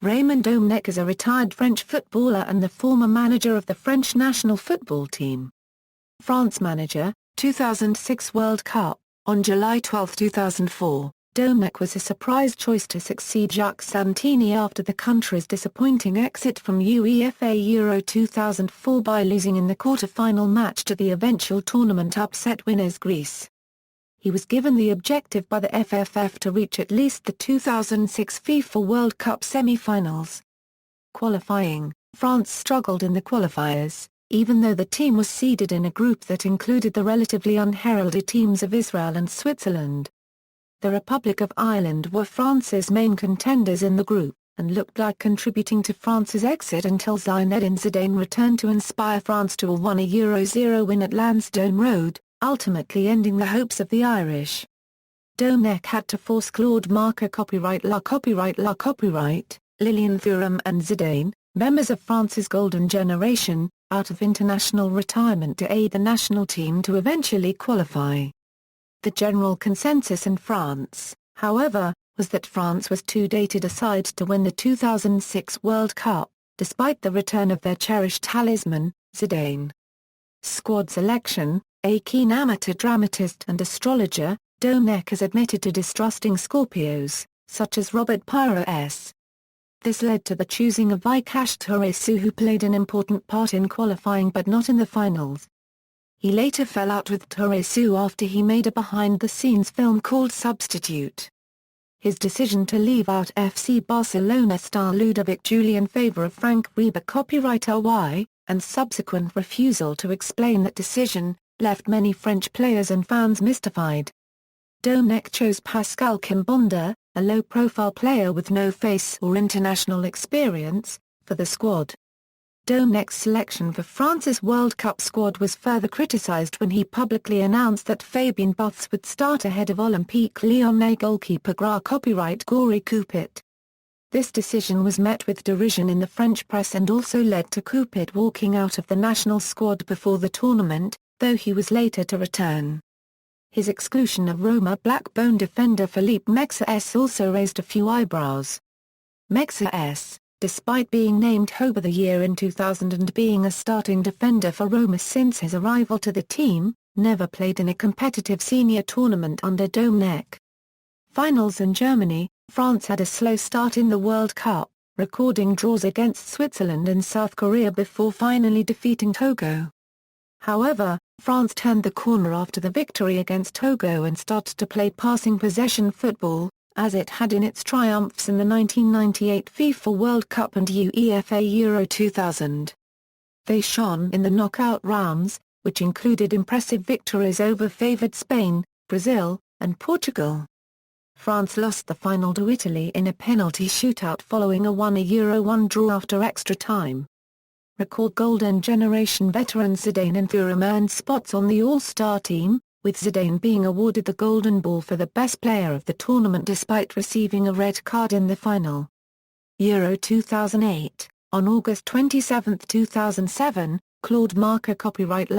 Raymond Domenech is a retired French footballer and the former manager of the French national football team. France manager, 2006 World Cup. On July 12, 2004, Domenech was a surprise choice to succeed Jacques Santini after the country's disappointing exit from UEFA Euro 2004 by losing in the quarter-final match to the eventual tournament upset winners Greece. He was given the objective by the FFF to reach at least the 2006 FIFA World Cup semi-finals. Qualifying, France struggled in the qualifiers, even though the team was seeded in a group that included the relatively unheralded teams of Israel and Switzerland. The Republic of Ireland were France's main contenders in the group, and looked like contributing to France's exit until Zinedine Zidane returned to inspire France to a 1-0 win at Lansdowne Road, ultimately ending the hopes of the Irish. Domenech had to force Claude Marker copyright, Lilian Thuram and Zidane, members of France's golden generation, out of international retirement to aid the national team to eventually qualify. The general consensus in France, however, was that France was too dated a side to win the 2006 World Cup, despite the return of their cherished talisman, Zidane. Squad selection. A keen amateur dramatist and astrologer, Domenech has admitted to distrusting Scorpios, such as Robert Pires. This led to the choosing of Vikash Touresu, who played an important part in qualifying but not in the finals. He later fell out with Touresu after he made a behind-the-scenes film called Substitute. His decision to leave out FC Barcelona star Ludovic Juli in favor of Franck Ribéry copyright RY, and subsequent refusal to explain that decision, left many French players and fans mystified. Domenech chose Pascal Kimbonda, a low-profile player with no face or international experience, for the squad. Domenech's selection for France's World Cup squad was further criticized when he publicly announced that Fabien Barthez would start ahead of Olympique Lyonnais goalkeeper Gras copyright Gori Coupet. This decision was met with derision in the French press and also led to Coupet walking out of the national squad before the tournament, though he was later to return. His exclusion of Roma Blackburn defender Philippe Mexes also raised a few eyebrows. Mexes, despite being named Hope of the Year in 2000 and being a starting defender for Roma since his arrival to the team, never played in a competitive senior tournament under Domenech. Finals in Germany. France had a slow start in the World Cup, recording draws against Switzerland and South Korea before finally defeating Togo. However, France turned the corner after the victory against Togo and started to play passing possession football, as it had in its triumphs in the 1998 FIFA World Cup and UEFA Euro 2000. They shone in the knockout rounds, which included impressive victories over favoured Spain, Brazil, and Portugal. France lost the final to Italy in a penalty shootout following a 1-1 draw after extra time. Recalled Golden Generation veterans Zidane and Thuram earned spots on the All-Star team, with Zidane being awarded the Golden Ball for the best player of the tournament despite receiving a red card in the final. Euro 2008. On August 27, 2007, Claude Marker copyright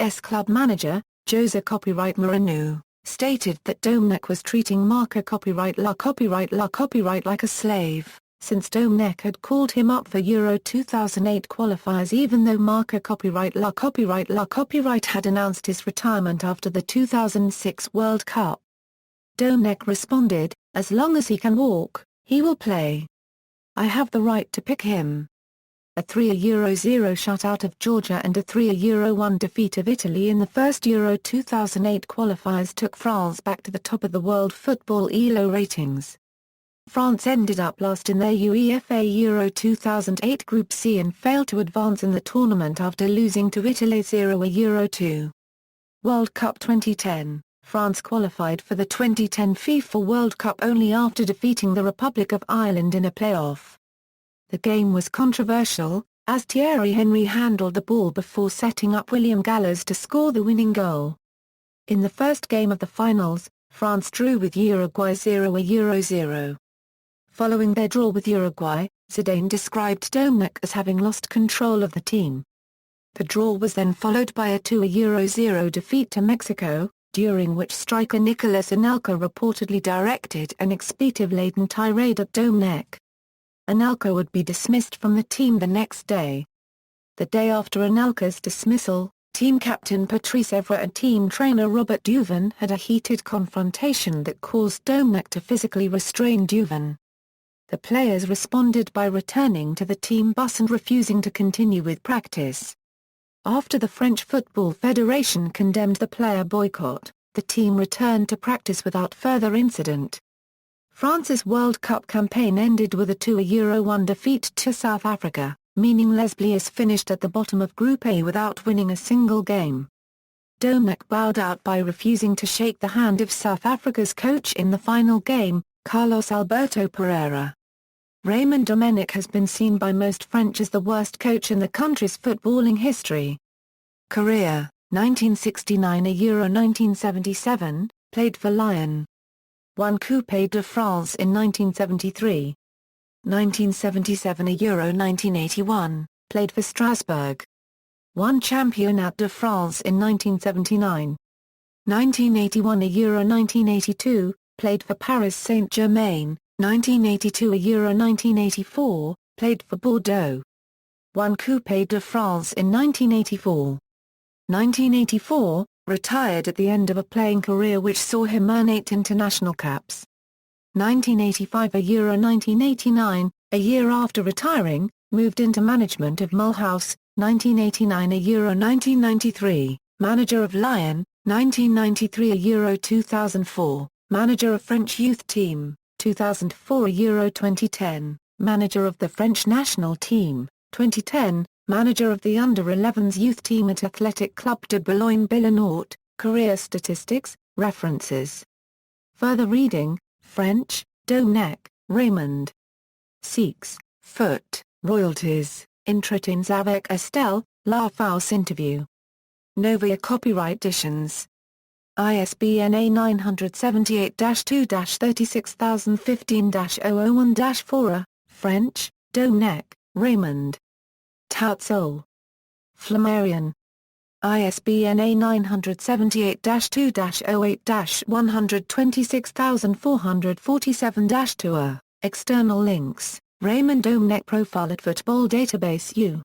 S club manager, Jose copyright Mourinho, stated that Domenech was treating Marker copyright like a slave, since Domenech had called him up for Euro 2008 qualifiers even though Marker copyright had announced his retirement after the 2006 World Cup. Domenech responded, "As long as he can walk, he will play. I have the right to pick him." A 3-0 shutout of Georgia and a 3-1 defeat of Italy in the first Euro 2008 qualifiers took France back to the top of the world football ELO ratings. France ended up last in their UEFA Euro 2008 Group C and failed to advance in the tournament after losing to Italy 0-Euro 2. World Cup 2010. France qualified for the 2010 FIFA World Cup only after defeating the Republic of Ireland in a playoff. The game was controversial, as Thierry Henry handled the ball before setting up William Gallas to score the winning goal. In the first game of the finals, France drew with Uruguay 0-Euro 0. Following their draw with Uruguay, Zidane described Domenech as having lost control of the team. The draw was then followed by a 2-Euro 0 defeat to Mexico, during which striker Nicolas Anelka reportedly directed an expletive-laden tirade at Domenech. Anelka would be dismissed from the team the next day. The day after Anelka's dismissal, team captain Patrice Evra and team trainer Robert Duvin had a heated confrontation that caused Domenech to physically restrain Duvin. The players responded by returning to the team bus and refusing to continue with practice. After the French Football Federation condemned the player boycott, the team returned to practice without further incident. France's World Cup campaign ended with a 2-1 defeat to South Africa, meaning Les Bleus finished at the bottom of Group A without winning a single game. Domenech bowed out by refusing to shake the hand of South Africa's coach in the final game, Carlos Alberto Pereira. Raymond Domenech has been seen by most French as the worst coach in the country's footballing history. Career: 1969 Euro 1977, played for Lyon. Won Coupe de France in 1973. 1977 Euro 1981, played for Strasbourg. Won Championnat de France in 1979. 1981 Euro 1982, played for Paris Saint-Germain. 1982 Euro 1984, played for Bordeaux. Won Coupe de France in 1984. 1984, retired at the end of a playing career which saw him earn 8 international caps. 1985 Euro 1989, a year after retiring, moved into management of Mulhouse. 1989 Euro 1993, manager of Lyon. 1993 Euro 2004, manager of French youth team. 2004 Euro 2010, manager of the French national team. 2010, manager of the under-11s youth team at Athletic Club de Boulogne-Billancourt. Career statistics, references. Further reading, French, Domenech, Raymond. 6, foot, royalties, Entretens avec Estelle, La Fausse interview. Novia Copyright Editions. ISBN A978-2-36015-001-4. French, Domenech, Raymond. Tautzel. Flammarion. ISBN A978-2-08-126447-2. External links, Raymond Domenech Profile at Football Database U.